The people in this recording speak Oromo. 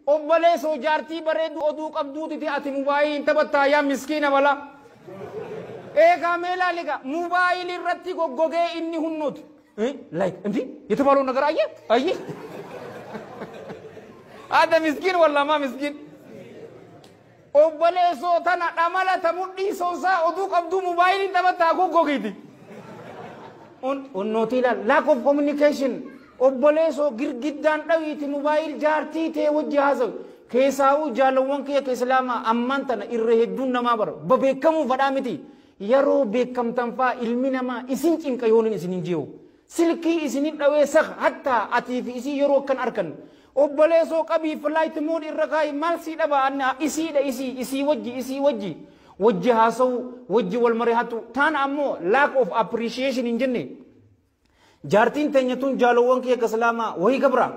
obbolee soo jaartii bareedu oduu qabduuti ati mobaayilii taphattaa yaa miskiina wala eegaa meelaaliga mobaayilii irratti goggogee inni hunnuutu like እንዴ የተባለው ነገር አየ هذا مسكين ولا ما مسكين obbolee soo tana dhamala tamudhii sonsaa oduu qabdu mobaayilii taphattaa goggogiti unnotila lack of communication obbolee soo girgiddaan dhawiiti mobaayil jaartii tee wajji haasawu keessaa'uu jaalawwan kiyya ka islaamaa ammaan tana irra hedduun namaa bara babeekamuu fadhaa miti yeroo beekamtan faa ilmi namaa isin cinqa yoonin isinin jiru silkii isinin dhawee sak hatta atii fi isii yeroo kan arkan obbolee soo qabii flight mode irra kaayi maal sii dhaba anna isiidha isii wajji haasawu wajji wal marihatu taan ammoo lack of appreciation hin jenne jaartiin teenya tun jaalawwan kiyya ka islaamaa wahi gabra